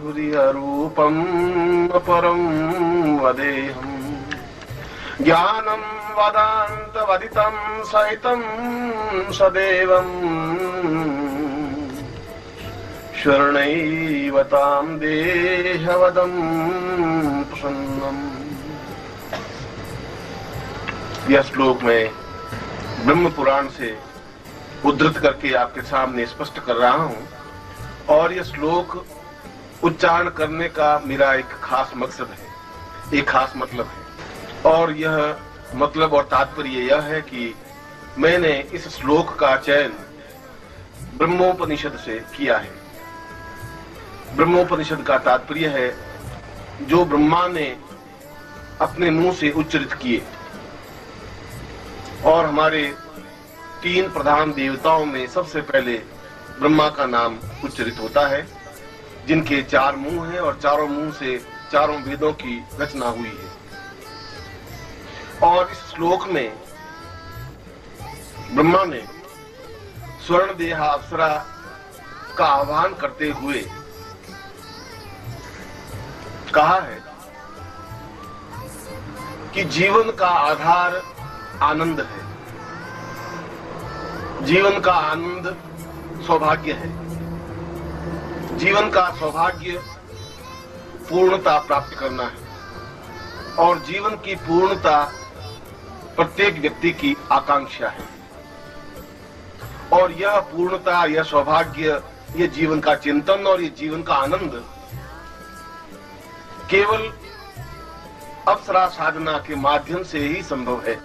माधुर्यरूपं परं वदेहम् ज्ञानं वदान्तवदितं सहितं सदेवम् शरणैवतां देहवदं प्रसन्नम्। यह श्लोक मैं ब्रह्म पुराण से उद्धृत करके आपके सामने स्पष्ट कर रहा हूं और यह श्लोक उच्चारण करने का मेरा एक खास मकसद है, एक खास मतलब है। और यह मतलब और तात्पर्य यह है कि मैंने इस श्लोक का चयन ब्रह्मोपनिषद से किया है। ब्रह्मोपनिषद का तात्पर्य है जो ब्रह्मा ने अपने मुंह से उच्चरित किए। और हमारे 3 प्रधान देवताओं में सबसे पहले ब्रह्मा का नाम उच्चरित होता है, जिनके 4 मुंह हैं और चारों मुंह से चारों वेदों की रचना हुई है। और इस श्लोक में ब्रह्मा ने स्वर्ण देहा अप्सरा का आह्वान करते हुए कहा है कि जीवन का आधार आनंद है, जीवन का आनंद सौभाग्य है, जीवन का सौभाग्य पूर्णता प्राप्त करना है और जीवन की पूर्णता प्रत्येक व्यक्ति की आकांक्षा है। और यह पूर्णता, यह सौभाग्य, यह जीवन का चिंतन और यह जीवन का आनंद केवल अप्सरा साधना के माध्यम से ही संभव है।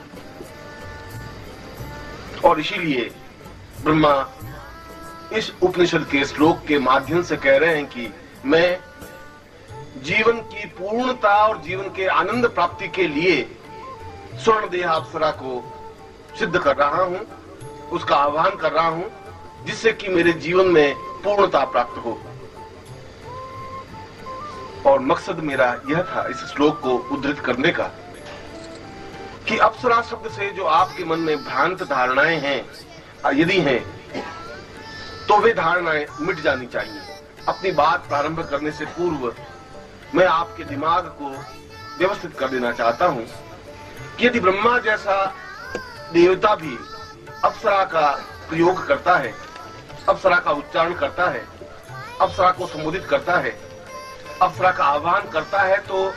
और इसीलिए ब्रह्मा इस उपनिषद के श्लोक के माध्यम से कह रहे हैं कि मैं जीवन की पूर्णता और जीवन के आनंद प्राप्ति के लिए स्वर्ण देह अप्सरा को सिद्ध कर रहा हूं, उसका आह्वान कर रहा हूं, जिससे कि मेरे जीवन में पूर्णता प्राप्त हो। और मकसद मेरा यह था इस श्लोक को उद्धृत करने का कि अप्सरा शब्द से जो आपके मन में भ्रांत धारणाएं हैं, यदि हैं, तो वे धारणाएं मिट जानी चाहिए। अपनी बात प्रारंभ करने से पूर्व मैं आपके दिमाग को व्यवस्थित कर देना चाहता हूं कि यदि ब्रह्मा जैसा देवता भी अप्सरा का प्रयोग करता है, अप्सरा का उच्चारण करता है, अप्सरा को संबोधित करता है, अप्सरा का आह्वान करता है, तो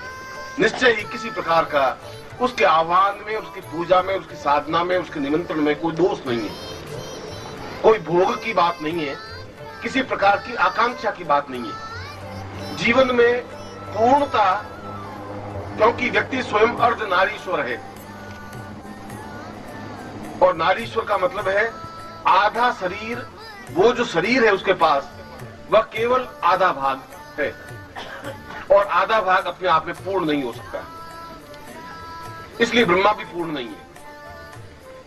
निश्चय ही किसी प्रकार का उसके आह्वान में, उसकी पूजा में, उसकी साधना में, उसके निमंत्रण में कोई दोष नहीं है, कोई भोग की बात नहीं है, किसी प्रकार की आकांक्षा की बात नहीं है। जीवन में पूर्णता, क्योंकि व्यक्ति स्वयं अर्ध नारीश्वर है और नारीश्वर का मतलब है आधा शरीर। वो जो शरीर है उसके पास वह केवल आधा भाग है और आधा भाग अपने आप में पूर्ण नहीं हो सकता। इसलिए ब्रह्मा भी पूर्ण नहीं है,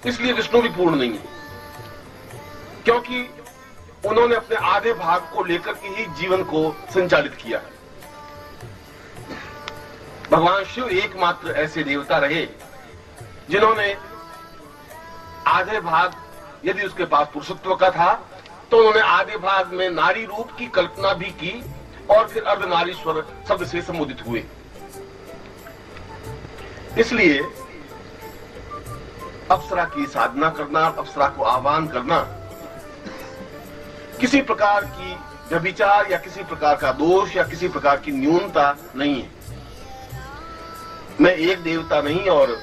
इसलिए विष्णु भी पूर्ण नहीं है, क्योंकि उन्होंने अपने आधे भाग को लेकर के ही जीवन को संचालित किया है। भगवान शिव एकमात्र ऐसे देवता रहे जिन्होंने आधे भाग, यदि उसके पास पुरुषत्व का था, तो उन्होंने आधे भाग में नारी रूप की कल्पना भी की और फिर अर्धनारीश्वर शब्द से संबोधित हुए। इसलिए अप्सरा की साधना करना, अप्सरा को आह्वान करना किसी प्रकार की व्यभिचार या किसी प्रकार का दोष या किसी प्रकार की न्यूनता नहीं है। मैं एक देवता नहीं और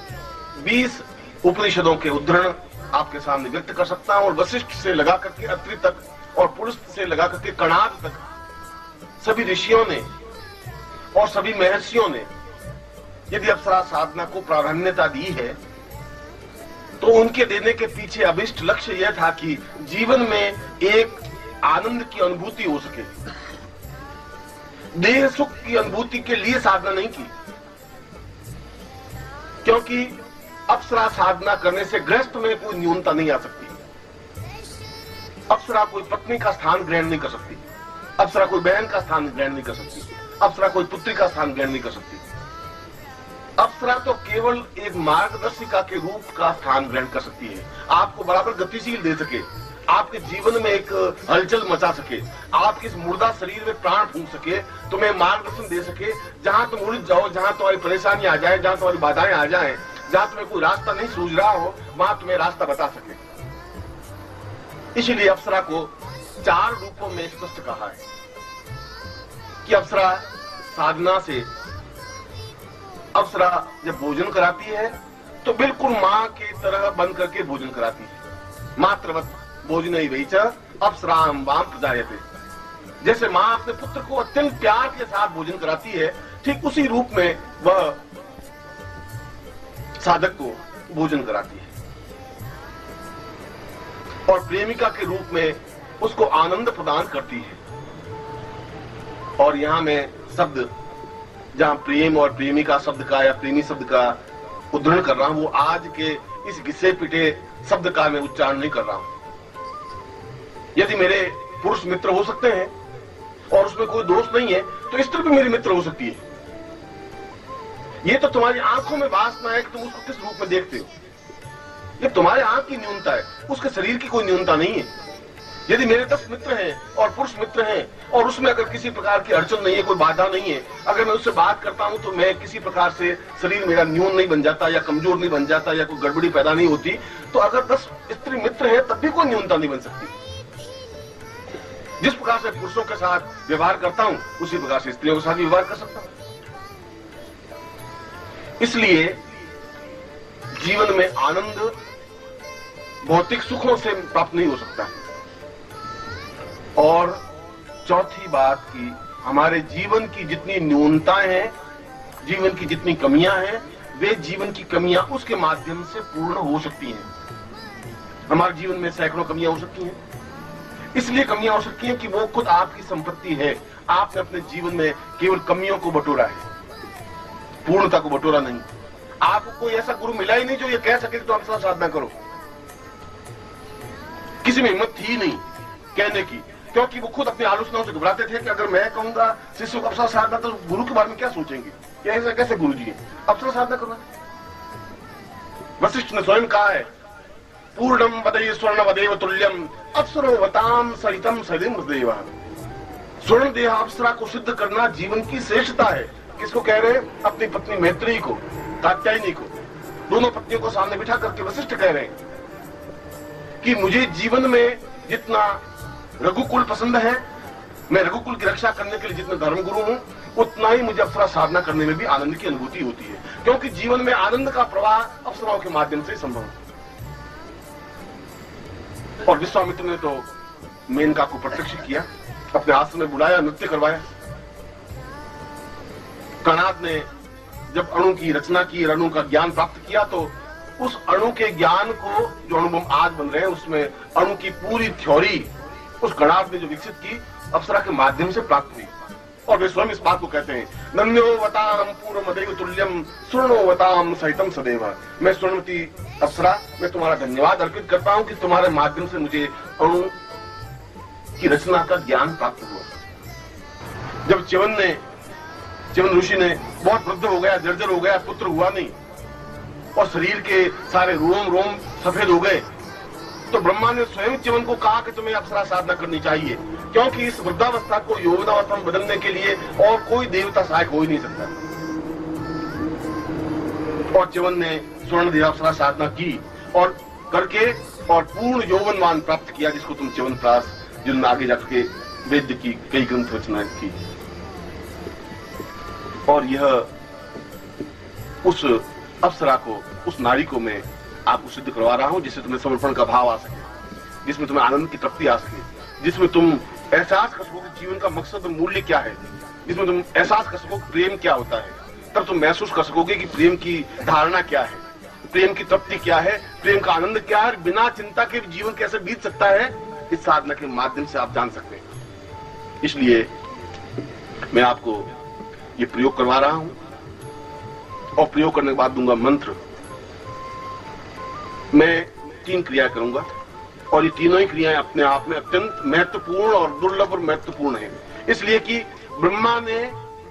20 उपनिषदों के उद्धरण आपके सामने व्यक्त कर सकता हूं और वशिष्ठ से लगा करके अत्रि तक और पुरुष से लगा करके कणाद तक सभी ऋषियों ने और सभी महर्षियों ने यदि अप्सरा साधना को प्राधान्यता दी है, तो उनके देने के पीछे अभिष्ट लक्ष्य यह था कि जीवन में एक आनंद की अनुभूति हो सके। देह सुख की अनुभूति के लिए साधना नहीं की, क्योंकि अप्सरा साधना करने से गृहस्थ में कोई न्यूनता नहीं आ सकती। अप्सरा कोई पत्नी का स्थान ग्रहण नहीं कर सकती, अप्सरा कोई बहन का स्थान ग्रहण नहीं कर सकती, अप्सरा कोई पुत्री का स्थान ग्रहण नहीं कर सकती। अप्सरा तो केवल एक मार्गदर्शिका के रूप का स्थान ग्रहण कर सकती है, आपको बराबर गतिशील दे सके, आपके जीवन में एक हलचल मचा सके, आपके इस मुर्दा शरीर में प्राण फूंक सके, तुम्हें मार्गदर्शन दे सके, जहां तुम उलझ जाओ, जहां तुम्हारी परेशानी आ जाए, जहां तुम्हारी बाधाएं आ जाएं, जहां तुम्हें कोई रास्ता नहीं सूझ रहा हो, वहां तुम्हें रास्ता बता सके। इसीलिए अप्सरा को 4 रूपों में स्पष्ट कहा है कि अप्सरा साधना से, अप्सरा जब भोजन कराती है तो बिल्कुल मां की तरह बन करके भोजन कराती है। मात्रवत भोजन ही वही अप्सराम वाम प्रजायते। जैसे मां अपने पुत्र को अत्यंत प्यार के साथ भोजन कराती है, ठीक उसी रूप में वह साधक को भोजन कराती है और प्रेमिका के रूप में उसको आनंद प्रदान करती है। और यहां मैं शब्द, जहां प्रेम और प्रेमिका शब्द का या प्रेमी शब्द का उद्धरण कर रहा हूं, वो आज के इस घिसे पिटे शब्द का मैं उच्चारण नहीं कर रहा हूं। यदि मेरे पुरुष मित्र हो सकते हैं और उसमें कोई दोष नहीं है, तो स्त्री भी मेरी मित्र हो सकती है। ये तो तुम्हारी आंखों में वासना है कि तुम उसको किस रूप में देखते हो। ये तुम्हारे आंख की न्यूनता है, उसके शरीर की कोई न्यूनता नहीं है। यदि मेरे 10 मित्र हैं और पुरुष मित्र हैं और उसमें अगर किसी प्रकार की अड़चन नहीं है, कोई बाधा नहीं है, अगर मैं उससे बात करता हूं तो मैं किसी प्रकार से शरीर मेरा न्यून नहीं बन जाता या कमजोर नहीं बन जाता या कोई गड़बड़ी पैदा नहीं होती, तो अगर 10 स्त्री मित्र हैं तब भी कोई न्यूनता नहीं बन सकती। जिस प्रकार से पुरुषों के साथ व्यवहार करता हूं उसी प्रकार से स्त्रियों के साथ भी व्यवहार कर सकता हूं। इसलिए जीवन में आनंद भौतिक सुखों से प्राप्त नहीं हो सकता। और चौथी बात की, हमारे जीवन की जितनी न्यूनताएं हैं, जीवन की जितनी कमियां हैं, वे जीवन की कमियां उसके माध्यम से पूर्ण हो सकती हैं। हमारे जीवन में सैकड़ों कमियां हो सकती हैं, इसलिए कमियां हो सकती हैं कि वो खुद आपकी संपत्ति है। आपने अपने जीवन में केवल कमियों को बटोरा है, पूर्णता को बटोरा नहीं। आपको कोई ऐसा गुरु मिला ही नहीं जो ये कह सके कि तो आप साधना करो। किसी में हिम्मत थी नहीं कहने की, क्योंकि वो खुद अपनी आलोचनाओं से घबराते थे कि अगर मैं कहूंगा शिष्यों को अप्सरा साधना तो गुरु के बारे में क्या सोचेंगे, क्या ऐसा कैसे गुरु जी अप्सरा साधना करना। वशिष्ठ ने स्वयं कहा है, पूर्णम वदय स्वर्ण वदेव तुल्यम अप्सरो वताम सहितम सलिम देव। स्वर्ण देह अप्सरा को सिद्ध करना जीवन की श्रेष्ठता है। किसको कह रहे हैं? अपनी पत्नी मैत्री को, कात्यायनी को, दोनों पत्नियों को सामने बिठा करके वशिष्ठ कह रहे हैं कि मुझे जीवन में जितना रघुकुल पसंद है, मैं रघुकुल की रक्षा करने के लिए जितना धर्मगुरु हूं, उतना ही मुझे अप्सरा साधना करने में भी आनंद की अनुभूति होती है, क्योंकि जीवन में आनंद का प्रवाह अप्सराओं के माध्यम से संभव है। और विश्वामित्र ने तो मेनका को प्रत्यक्ष किया, अपने आश्रम में बुलाया, नृत्य करवाया। कणाद ने जब अणु की रचना की, अणु का ज्ञान प्राप्त किया, तो उस अणु के ज्ञान को, जो अणुबम आज बन रहे हैं, उसमें अणु की पूरी थ्योरी उस कणाद ने जो विकसित की, अप्सरा के माध्यम से प्राप्त हुई। और वे स्वयं इस बात को कहते हैं, नन्यो वताम पूर्णमदेव तुल्यम स्वर्णो वताम सहितम सदैव। मैं स्वर्णवती अप्सरा, मैं तुम्हारा धन्यवाद अर्पित करता हूं कि तुम्हारे माध्यम से मुझे अणु की रचना का ज्ञान प्राप्त हुआ। जब च्यवन ऋषि ने बहुत वृद्ध हो गया, जर्जर हो गया, पुत्र हुआ नहीं और शरीर के सारे रोम सफेद हो गए, तो ब्रह्मा ने स्वयं च्यवन को कहा कि तुम्हें अप्सरा साधना करनी चाहिए, क्योंकि इस वृद्धावस्था को यौवनावस्था में बदलने के लिए और कोई देवता सहायक हो ही नहीं सकता। और च्यवन ने स्वर्ण देह अप्सरा साधना की और करके और पूर्ण यौवनवान प्राप्त किया, जिसको तुम च्यवनप्राश, जिन्होंने आगे जाकर वेद की कई ग्रंथ रचना की। और यह उस अप्सरा को, उस नारी को मैं आपको सिद्ध करवा रहा हूं, जिससे तुम्हें समर्पण का भाव आ सके, जिसमें तुम्हें आनंद की तृप्ति आ सके, जिसमें तुम एहसास कर सको कि जीवन का मकसद और मूल्य क्या है, जिसमें तुम एहसास कर सको प्रेम क्या होता है। तब तुम महसूस कर सकोगे कि प्रेम की धारणा क्या है, प्रेम की तृप्ति क्या है, प्रेम का आनंद क्या है, बिना चिंता के जीवन कैसे बीत सकता है, इस साधना के माध्यम से आप जान सकते हैं। इसलिए मैं आपको ये प्रयोग करवा रहा हूं और प्रयोग करने के बाद दूंगा मंत्र। मैं 3 क्रिया करूंगा और ये तीनों ही क्रियाएं अपने आप में अत्यंत महत्वपूर्ण और दुर्लभ और महत्वपूर्ण है, इसलिए कि ब्रह्मा ने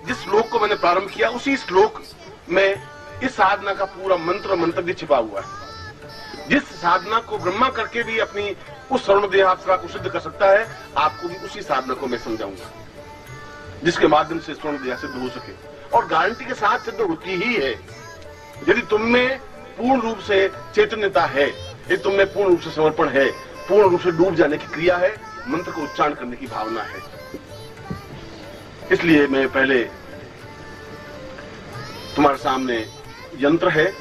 जिस श्लोक को मैंने प्रारंभ किया, उसी श्लोक में इस साधना का पूरा मंत्र मंतव्य छिपा हुआ है। जिस साधना को ब्रह्मा करके भी अपनी उस स्वर्ण देह अप्सरा को सिद्ध कर सकता है, आपको भी उसी साधना को मैं समझाऊंगा जिसके माध्यम से स्वर्ण देह सिद्ध हो सके। और गारंटी के साथ सिद्ध होती ही है। यदि तुम में पूर्ण रूप से चैतन्यता है, यदि तुम में पूर्ण रूप से समर्पण है, पूर्ण रूप से डूब जाने की क्रिया है, मंत्र को उच्चारण करने की भावना है। इसलिए मैं पहले तुम्हारे सामने यंत्र है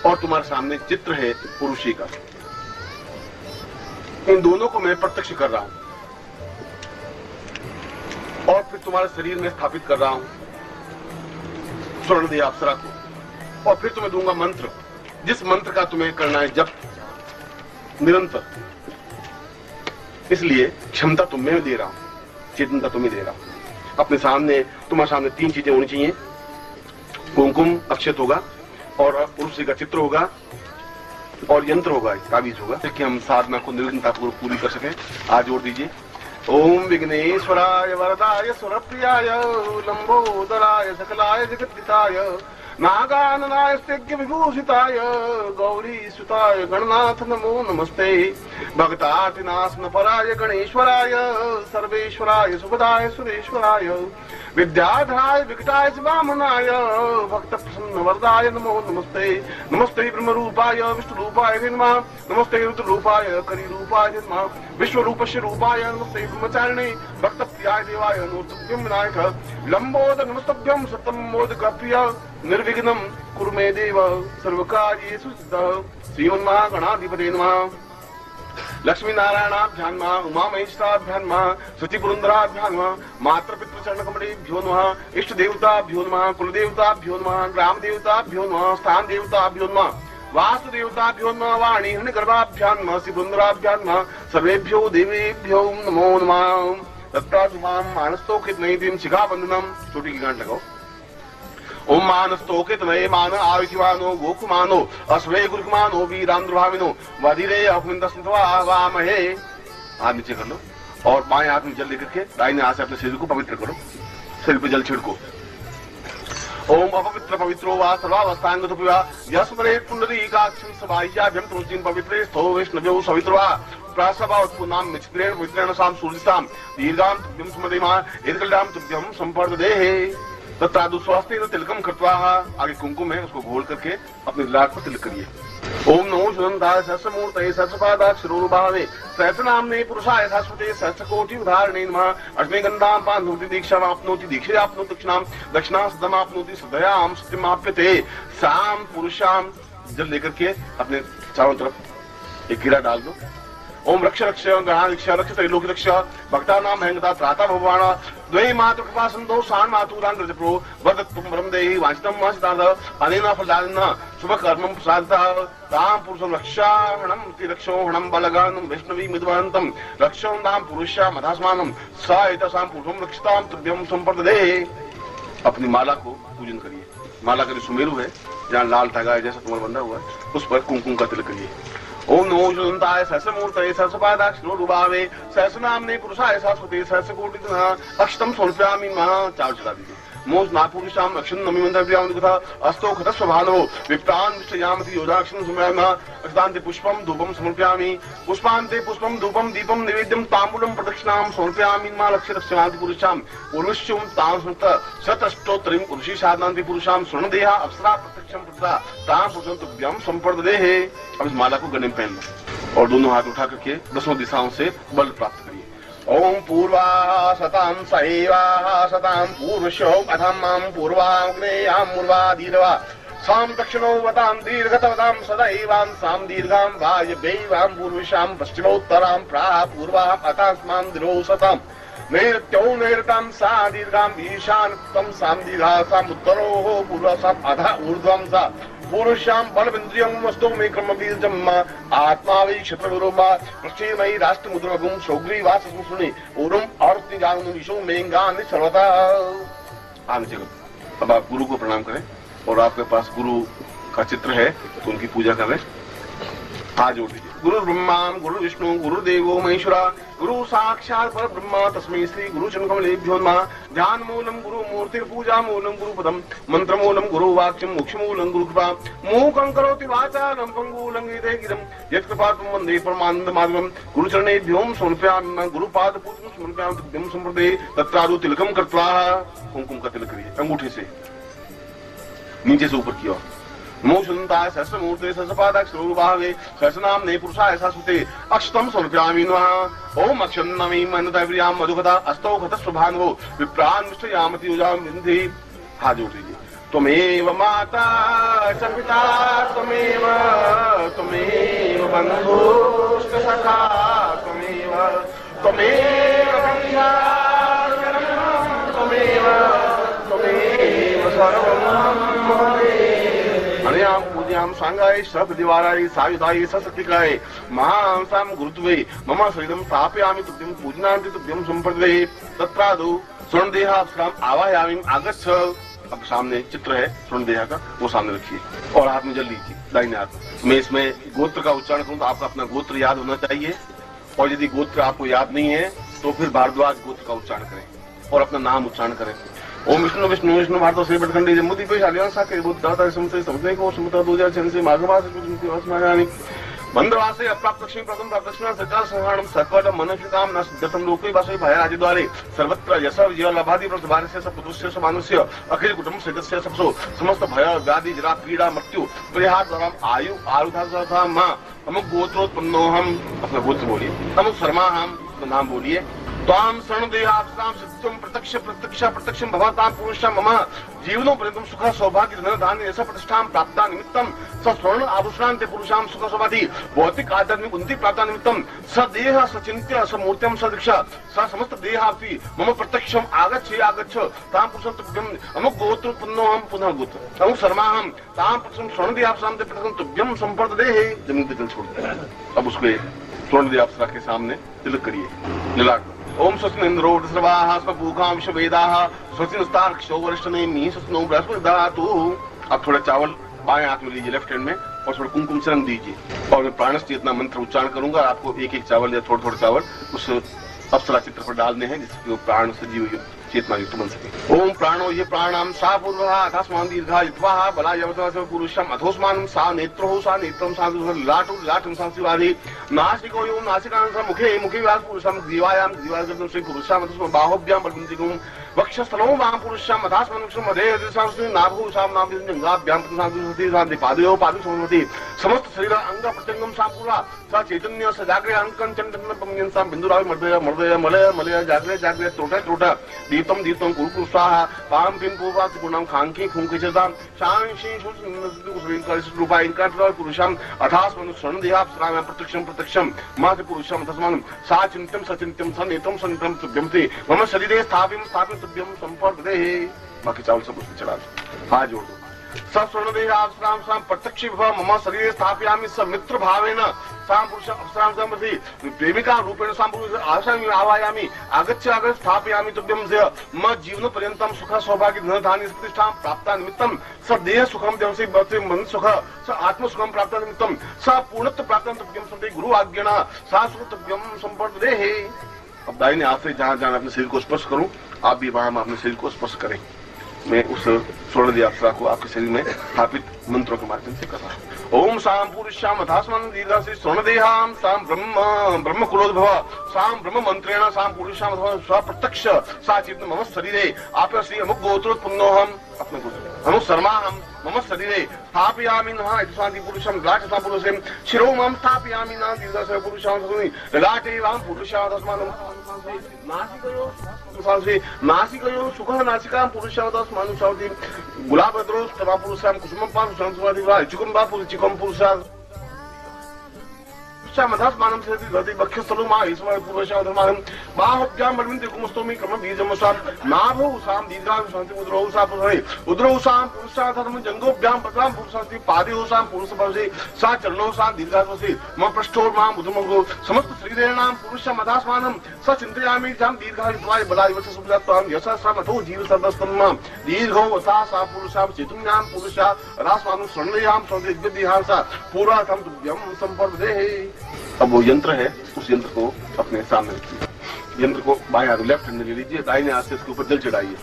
और तुम्हारे सामने चित्र है पुरुषी का, इन दोनों को मैं प्रत्यक्ष कर रहा हूं और फिर तुम्हारे शरीर में स्थापित कर रहा हूं स्वर्ण देह अप्सरा को, और फिर तुम्हें दूंगा मंत्र, जिस मंत्र का तुम्हें करना है जप निरंतर। इसलिए क्षमता तुम्हें दे रहा हूं, चेतनता तुम्हें दे रहा हूं। अपने सामने तुम्हारे सामने 3 चीजें होनी चाहिए, कुमकुम अक्षत होगा और पुरुष का चित्र होगा और यंत्र होगा, ताबीज होगा, ताकि हम साधना को निर्विघ्नतापूर्वक पूरी कर सकें। आज जोड़ दीजिए। ओम विघ्नेश्वराय वरदाय सुरप्रियाय लंबोदराय सकलाय जगद्दिताय नागाननाय स्तेज्य विभूषिताय गौरी सुताय गणनाथ नमो नमस्ते। भक्तातिनाशन पराय गणेश्वराय सर्वेश्वराय सुखदाय सुरेश्वराय विद्याधराय विकटाय वामनाय भक्त प्रसन्न वरदाय नमो नमस्ते। नमस्ते ब्रह्म रूपाय विष्णु रूपाय नमः, नमस्ते रुद्र रूपाय करी रूपाय नमः, विश्व रूपस्य रूपाय नमस्ते ब्रह्मचारिणे भक्त प्रियाय देवाय नमोस्तुभ्यं विनायक लंबोदर नमस्तुभ्यं सतम मोदक प्रिय निर्विघ्नं कुरु मे देव सर्वकार्येषु सिद्धः। श्रीमन्महागणाधिपते नमः। लक्ष्मी नारायणाभ्यां नमः, उमा महेश्वराभ्यां नमः, शुचि पुरंदराभ्यां नमः, मातृ पितृ चरण कमलेभ्यो नमः, इष्ट देवताभ्यो नमः, कुल देवताभ्यो नमः, ग्राम देवताभ्यो नमः, स्थान देवताभ्यो नमः, वास्तु देवताभ्यो नमः, वाणी हिरण्यगर्भाभ्यां नमः, श्री पुरंदराभ्यां नमः, सर्वेभ्यो देवेभ्यो नमो नमः। तत्प्रासुभां मानस्तोखित नैतिं शिखाबंधनम, छोटी की गांठ लगाओ। ओम मानस्तोकित नये मान आयुषमानो गोकुमानो अश्वे गुरुकुमानो वीरांध्रभाविनो वधिरे अभिनंदस्वामहे। हाथ नीचे कर लो और बाएं हाथ में जल लेकर के दाहिने हाथ से अपने शरीर को पवित्र करो, शरीर पे जल छिड़को। ओम अपवित्र पवित्रो वा सर्वावस्थांगतो पिवा यस्मरे पुंडरीकाक्षं सबाह्याभ्यं तुलसीं पवित्रे स्थो वैष्णव्यो सवित्र वा प्रासभा उत्पुन्नां मिच्छित्रेण पवित्रेण साम सूर्यसाम दीर्घां तुभ्यं स्मरेमा एतकल्डां तुभ्यं संपर्ददेहे। तत्रादु स्वास्थ्य तिलकम कृत्वा, आगे कुमकुम है उसको घोल करके अपने लाट पर तिलक करिए। ओम नमो सुनंदाय सहस्रमूर्तये सहस्रपादाक्षरोरुभावे सहस्रनाम्ने पुरुषाय शाश्वते सहस्रकोटि उदाहरणे नमः। अश्वगंधां पांधोति दीक्षामाप्नोति दीक्षयाप्नोति दक्षिणां दक्षिणां सदमाप्नोति सदयां सत्यमाप्यते। साम पुरुषां जल लेकर के अपने चारों तरफ एक गिरा डाल दो। ओम रक्ष रक्ष गणाधीक्ष रक्ष त्रैलोक रक्ष भक्तानां महंगता त्राता भगवान द्वै मातु कृपा संतो शान मातुरान रजप्रो वदत तुम ब्रह्म देहि वांछितं वांछितार्थ अनेन फलादिना शुभ कर्मं प्रसादतः तां पुरुषं रक्षाहणं तिरक्षोहणं बलगानं वैष्णवी मिदवन्तं रक्षों तां पुरुषा मधास्मानं स एतसां पुरुषं रक्षतां तुभ्यं संपर्ददे। अपनी माला को पूजन करिए। माला का जो सुमेरु है, जहाँ लाल धागा है जैसा तुम्हारा बंधा हुआ है, उस पर कुमकुम का तिलक करिए। ओम नमो सुनंताय सहस्रमूर्तये सहस्रपादाक्षरोरुभावे सहस्रनाम्ने पुरुषाय शाश्वते सहस्रकोटितनः अक्षतं समर्पयामि नमः। चार चला दीजिए। मोज नापुरुषाम अक्षं नमि मंत्रव्याम कथा अस्तो खत स्वभानो विप्रान विषयामति योदाक्षं समयामः। अक्षतान्ते पुष्पं धूपं समर्पयामि पुष्पान्ते पुष्पं धूपं दीपं नैवेद्यं ताम्बूलं प्रदक्षिणां समर्पयामि नमः। लक्ष्य रक्षान्ति पुरुषां पुरुष्यं तां संत शतष्टोत्तरीं पुरुषी साधनान्ति पुरुषां स्वर्णदेहा अप्सरा प्रत्यक्षं पुत्रा तां पुरुषं तुभ्यं संपर्ददेहे। अब इस माला को गले में पहन लो और दोनों हाथ उठा करके 10 दिशाओं से बल प्राप्त करिए। ओम पूर्वा सतां सैवा सतां पूर्वशो अधमां पूर्वाग्नेयां मूर्वाधीरवा सां दक्षिणो वतां दीर्घतवतां सदैवां सां दीर्घां वायव्यैवां पूर्विशां पश्चिमोत्तरां प्राह पूर्वां अतास्मां दिरोसतां नैऋत्यो नैऋतां सा दीर्घां ईशानत्वं सां दीर्घा सां उत्तरोः पूर्वसाम् अधः ऊर्ध्वं सा पुरुषां बलविन्द्रियं वस्तु मे क्रमबीजम् आत्मा वै क्षत्रविरोमा पृष्ठेमयि राष्ट्रमुद्रगुं सौग्रीवाससंसुनि ओरम अर्तिजानुनिशो मेंगानि सर्वथा। आगे चलो। अब आप गुरु को प्रणाम करें और आपके पास गुरु का चित्र है तो उनकी पूजा करें। हाथ जोड़ दीजिए। गुरु ब्रह्मा गुरु विष्णु गुरुदेवो महेश्वरा गुरु साक्षात् पर ब्रह्मा तस्मै श्री गुरु चरणकमलेभ्यो नमः। ध्यान मूलम गुरु मूर्ति पूजा मूलम गुरु पदम मंत्र मूलम गुरु वाक्यम मोक्ष मूलम गुरु कृपा मूकं करोति वाचालं पंगु लंघयते गिरं यत्कृपातुं वन्दे परमानंद माधवं। गुरु चरणेभ्यो समर्पयामि गुरु पाद पूजनं समर्पयामि तुभ्यं संप्रदे तत्रादु तिलकम कृत्वा कुमकुम का तिलक करिए अंगूठे से नीचे से ऊपर की ओर। नमो सुनताय सहस्रमूर्ते सहस्रपादाक्षरोरुभावे सहस्रनाम्ने पुरुषाय शाश्वते अक्षतम समर्पयामि नमः। ओम अक्षन्नमी मनोदयप्रियां मधुकथा अस्तौ खतस्वभान्वो विप्रान् मिष्टयामति युजां विन्धि। हाथ जोड़ लीजिए। त्वमेव माता च पिता त्वमेव त्वमेव बन्धुश्च सखा त्वमेव त्वमेव त्वमेव त्वमेव सर्वं अनयाम पूज्याम सांगाय सप्रतिवाराय सायुधाय सशक्तिकाय महांसाम गुरुत्वे मम शरीरम स्थापयामि तुभ्यं पूजनांति तुभ्यं संप्रदे तत्रादौ स्वर्णदेहा अप्सराम आवाहयामि आगच्छ। अब सामने चित्र है स्वर्णदेहा का, वो सामने रखिए और हाथ में जल लीजिए दाहिने हाथ। मैं इसमें गोत्र का उच्चारण करूं तो आपका अपना गोत्र याद होना चाहिए, और यदि गोत्र आपको याद नहीं है तो फिर भारद्वाज गोत्र का उच्चारण करें और अपना नाम उच्चारण करें। ओम विष्णु विष्णु विष्णु भारत श्री भटखंडी जम्मूदी पे शालियां साके बुद्ध दाता समते समते को समता 2006 से माघमास कुछ वासमायानि बंदवासे अप्राप्त लक्ष्मी प्रथम प्राप्त लक्ष्मी सरकार संहारम सकट मनुष्य काम न सिद्धतम लोके वासै भय राज्य द्वारे सर्वत्र यश विजय लभादि प्रतिभारस्य सब पुरुषस्य सब मानुष्य अखिल कुटुंब सदस्य सबसो समस्त भय व्याधि जरा पीड़ा मृत्यु परिहार द्वारा आयु आरुधा मां अमुक गोत्रोत्पन्नोहम। अपना गोत्र बोलिए। अमुक शर्मा हम नाम बोलिए। ताम शरणदेहास्ताम सत्यम प्रत्यक्ष प्रत्यक्ष प्रत्यक्षम भवताम पुरुषम मम जीवनो पर्यंतम सुख सौभाग्य धन धान्य ऐसा प्रतिष्ठा प्राप्ता निमित्तम स स्वर्ण आभूषणांते पुरुषाम सुख सौभाधि भौतिक आध्यात्मिक उन्नति प्राप्ता निमित्तम स देह सचिंत्य स मूर्त्यम स दीक्षा स समस्त देहापि मम प्रत्यक्षम आगच्छ ताम पुरुषम तुभ्यम अमुक गोत्र पुनोहम पुनः गोत्र अमुक शर्माहम ताम पुरुषम स्वर्ण देहास्ताम ते प्रथम तुभ्यम संपर्दे। जमीन पे जल छोड़ते हैं। अब उसके स्वर्ण देहाप्सरा के सामने तिलक करिए निलाट। ओम स्वस्ति इंद्रो सर्वाः स्वभूखां विश्ववेदाः स्वस्ति नस्तार्क्ष्यो वरिष्ठनेमिः स्वस्ति नो बृहस्पतिर्दधातु ददातु। अब थोड़ा चावल बाएं हाथ में लीजिए लेफ्ट हैंड में और थोड़ा कुमकुम से रंग दीजिए और मैं प्राणस चेतना मंत्र उच्चारण करूंगा। आपको एक एक चावल या थोड़ा थोड़ा चावल उस अप्सरा चित्र पर डालने हैं जिससे वो प्राण सजीव चेतना युक्त बन सके। ओम प्राणो ये प्राणाम सा पूर्वः अथास्मान दीर्घा युत्वाः बलायवतः पुरुषम अथोस्मानं सा नेत्रो सा नेत्रं सा लाटो लाटं सा शिवादि नासिको यो नासिकां सा मुखे मुखे व्यास पुरुषम जीवायां जीवागतं श्री पुरुषाम अथस्म बाहुभ्यां बलवन्तिकुं वक्षस्थलो वाम पुरुषाम अथास्मनुक्षम मधे दिशांस्ति नाभो साम नाम जंगाभ्यां प्रतिसांति शांति पादयो पादु समवति समस्त शरीर अंग प्रत्यंगम सा पूरा सा चैतन्य स जागृत अंकं चंदन पम्यं सा बिंदुराव मर्दय मर्दय मलय मलय जागृत जागृत त्रोटा त्रोटा दीप्तम दीप्तम कुरु स्वाहा पाम पिम पूर्वा त्रिपुणाम खांकी खुंकिचताम शांशी रूपा इंकाट्र पुरुषाम अथास्मनु स्वर्ण देहाप्सराम प्रत्यक्षम प्रत्यक्षम मात्र पुरुषाम तस्मानं सा चिंत्यम सचिंत्यम सनेत्रम सनेत्रम तुभ्यं ते मम शरीरे स्थापिम स्थापित तुभ्यं संपर्दे। बाकी चावल सब उसमें चला दो। हाथ जोड़ दो। स स्वर्ण देहाप्सराम साम प्रत्यक्ष मम शरीरे स्थापयामि स मित्र भावेन साम पुरुष अप्सरां समृद्धि प्रेमिका रूपेण साम पुरुष आशामि आवायामि आगच्छ आगच्छ स्थापयामि तुभ्यं च मम जीवन पर्यंतम सुख सौभाग्य धन धान्य प्रतिष्ठा प्राप्ता निमित्तम स देह सुखम देवसे बते मन सुख स आत्म सुखम प्राप्ता निमित्तम स पूर्णत्व प्राप्ता तुभ्यं संते गुरु आज्ञा सा सुतभ्यं संपर्दे। अब दाहिने हाथ से जहां जहां अपने शरीर को स्पर्श करूं आप भी वहां अपने शरीर को स्पर्श करें। मैं उस स्वर्ण देहाप्सरा को आपके शरीर में स्थापित मंत्रों के माध्यम से कर रहा हूं। ओम साम पुरुषाम अथास्मन् दीर्घा से स्वर्ण देहाम साम ब्रह्म कुलोद्भव साम ब्रह्म मंत्रेण साम पुरुषाम स्वप्रत्यक्ष सा चित्त मम शरीरे आप श्री अमुक गोत्रोत्पन्नोहम। अपने गोत्र अमुक शर्माहम मम शरीरे स्थापयामि नः शांति पुरुषम लाटसा पुरुषेम शिरो मम स्थापयामि नः दीर्घा पुरुषाम लाटे वाम पुरुषाम तस्मानं नासिकयो नासिकयो सुखः नासिकां पुरुषाम तस्मानं सावति गुलाबद्रो तवा पुरुषाम कुसुमं पापुषां सुवादि वा चिकुं वा पुरुषिकं पुरुषां पुरुषाम अधास्मानम से धरती बक्षस्थलो मा ईश्वर पुरुषाम धर्मानम बाहुभ्याम बलविंते कुमस्तोमी क्रम बीजमसाम नाभोसाम दीर्घाम शांति उद्रोसाम उद्रोसाम पुरुषाम धर्म जंगोभ्याम पत्राम पुरुषास्ति पादेहोसाम पुरुषपरसे सा चरणोसाम दीर्घास्वसे मम पृष्ठोर माम बुधमगो समस्त शरीरेणाम पुरुषाम अधास्मानम स चिंतयामि जाम दीर्घायुत्वाय बलायवच सुभ्रत्वाम यशस्रमतो जीव सर्वस्तम्माम दीर्घो वसा सा पुरुषाम चेतुन्याम पुरुषा रास्मानु स्वर्णयाम सौदिव्यदिहासा पूरा थम तुभ्यम संपर्दे। अब वो यंत्र है, उस यंत्र को अपने सामने रखिए। यंत्र को बाएं हाथ लेफ्ट हैंड में ले लीजिए, दाहिने हाथ से इसके ऊपर जल चढ़ाइए।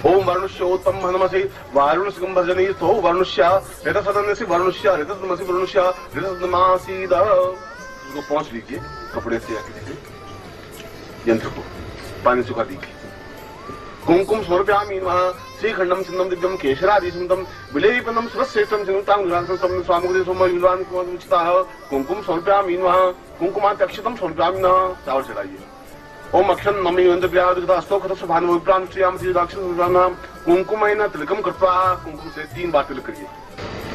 ओम वरुणस्योत्तम हनमसि वारुणस्कं भजनी तो वरुणस्य रथसदनसि वरुणस्य रथसदनसि वरुणस्य रथसदनमासीद। उसको पहुंच लीजिए कपड़े से या किसी से, यंत्र को पानी सुखा दीजिए। कुंकुम समर्पयामि नमः श्रीखंडम सिंधम दिव्यम केशरादिशुंदम विलेपनम सुरश्रेष्ठम सिंधुतां गुणासं स्वामुदे सोमयुवान कुमुचिताः कुंकुम समर्पयामि नमः कुंकुमात्यक्षतम समर्पयामि नमः। चावल चढ़ाइए। ओम अक्षर नमी अस्तोखतस भानु विप्राम श्रीयाम श्रीदाक्षिणाम कुंकुमैन तिलकम कृत्वा, कुंकुम से 3 बार तिलक करिए।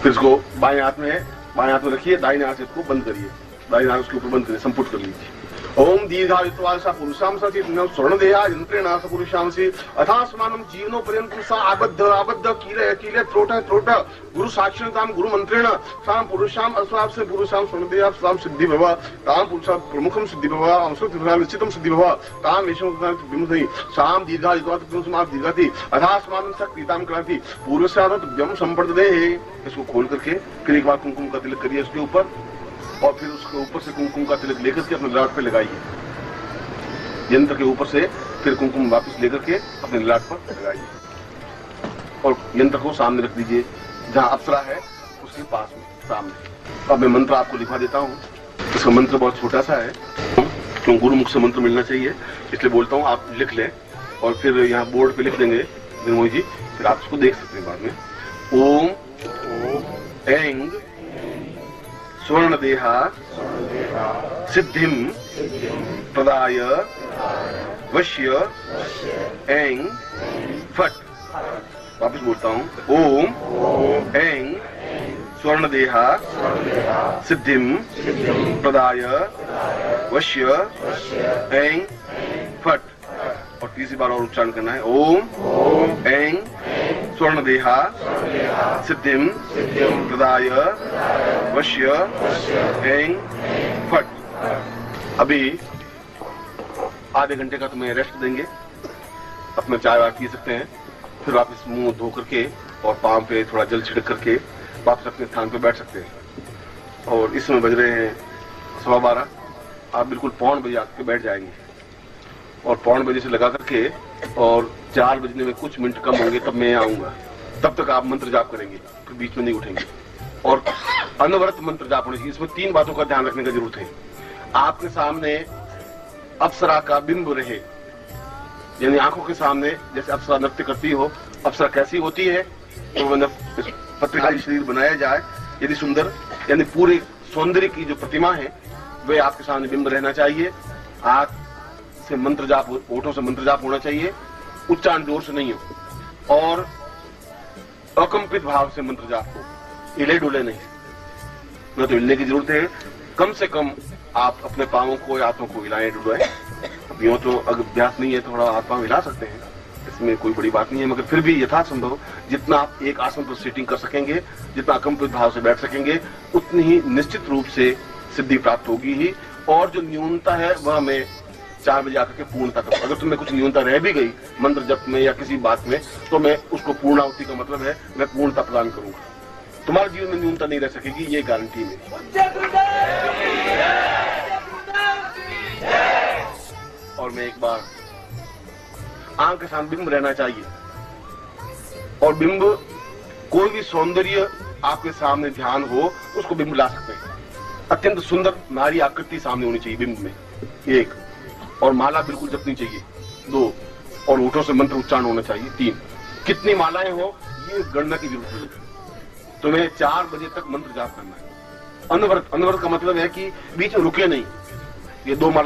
फिर इसको बाएं हाथ में रखिए, दाहिने हाथ से इसको बंद करिए, दाहिने हाथ उसके ऊपर बंद करिए, संपुट कर लीजिए। ओम दीर्घायुत्वा सा पुरुषाम सा स्वर्णदेहा यंत्रेण स पुरुषाम से अथास्मानं जीवनो पर्यन्तं सा आबद्ध कीले त्रोट गुरु साक्षिणताम गुरु मंत्रेण साम पुरुषाम अस्वाप से पुरुषाम स्वर्णदेहा साम सिद्धि भव ताम पुरुषाम प्रमुखम सिद्धि भव अंशुतिभव निश्चितम सिद्धि भव ताम एषं विमुधि साम दीर्घायुत्वा तुमसमाप दीर्घति अथास्मानं स कृताम क्रांति पूर्वस्याद तुभ्यम संपर्दे। इसको खोल करके फिर एक बार कुमकुम का तिलक करिए उसके ऊपर, और फिर उसके ऊपर से कुमकुम का तिलक लेकर के अपने ललाट पे लगाइए। यंत्र के ऊपर से फिर कुमकुम वापस लेकर के अपने ललाट पर लगाइए और यंत्र को सामने रख दीजिए, जहां अप्सरा है उसके पास में सामने। अब मैं मंत्र आपको लिखा देता हूँ। इसका मंत्र बहुत छोटा सा है, क्यों गुरु मुख से मंत्र मिलना चाहिए इसलिए बोलता हूँ, आप लिख लें और फिर यहाँ बोर्ड पे लिख देंगे निर्मोही जी, फिर आप इसको देख सकते हैं बाद में। ओम ऐंग स्वर्णदेहा सिद्धिम प्रदाय वश्य ऐंग फट। वापस बोलता हूँ। ओम ऐंग स्वर्णदेहा सिद्धिम प्रदाय वश्य ऐंग फट। और तीसरी बार और उच्चारण करना है। ओम ऐंग स्वर्णदेहा सिद्धिम प्रदाय वश्य ऐंग फट। अभी आधे घंटे का तुम्हें रेस्ट देंगे, अपना चाय वाय पी सकते हैं, फिर वापस मुंह धो करके और पांव पे थोड़ा जल छिड़क करके वापस अपने स्थान पे बैठ सकते हैं। और इस समय बज रहे हैं 12:15, आप बिल्कुल 1:15 बजे आके बैठ जाएंगे और 1:15 बजे से लगा करके और 4 बजने में कुछ मिनट कम होंगे तब मैं आऊंगा। तब तक आप मंत्र जाप करेंगे, फिर बीच में नहीं उठेंगे और अनवरत मंत्र जाप होने चाहिए। इसमें 3 बातों का ध्यान रखने की जरूरत है। आपके सामने अप्सरा का बिंब रहे, यानी आंखों के सामने जैसे अप्सरा नृत्य करती हो, अप्सरा कैसी होती है तो पत्रिका शरीर बनाया जाए, यदि सुंदर यानी पूरे सौंदर्य की जो प्रतिमा है वे आपके सामने बिंब रहना चाहिए। आंख से मंत्र जाप, होठों से मंत्र जाप होना चाहिए, उच्चारण जोर से नहीं हो और अकंपित भाव से मंत्र जाप हो, हिले डुले नहीं, न तो हिलने की जरूरत है। कम से कम आप अपने पांवों को या हाथों को हिलाएं डुलाएं। अब यूं तो अभ्यास नहीं है, थोड़ा हाथ पांव हिला सकते हैं, इसमें कोई बड़ी बात नहीं है, मगर फिर भी यथासंभव जितना आप एक आसन पर सीटिंग कर सकेंगे, जितना अकंपित भाव से बैठ सकेंगे, उतनी ही निश्चित रूप से सिद्धि प्राप्त होगी ही। और जो न्यूनता है वह मैं 4 बजे आकर के पूर्णता करूँ। अगर तुम्हें कुछ न्यूनता रह भी गई मंत्र जप में या किसी बात में, तो मैं उसको पूर्णाहुति का मतलब है मैं पूर्णता प्रदान करूंगा। तुम्हारे जीवन में न्यूनता नहीं रह सकेगी, ये गारंटी है। और मैं एक बार आंख के सामने बिंब रहना चाहिए और बिंब कोई भी सौंदर्य आपके सामने ध्यान हो उसको बिंब ला सकते हैं। अत्यंत सुंदर नारी आकृति सामने होनी चाहिए बिंब में, 1, और माला बिल्कुल जपनी चाहिए, 2, और होठों से मंत्र उच्चारण होना चाहिए, 3। कितनी मालाएं हो ये गणना की जरूरत नहीं, तुम्हें 4 बजे तक मंत्र जाप करना है। अनवरत, अनवरत का मतलब है कि बीच में रुके नहीं, ये 2 माला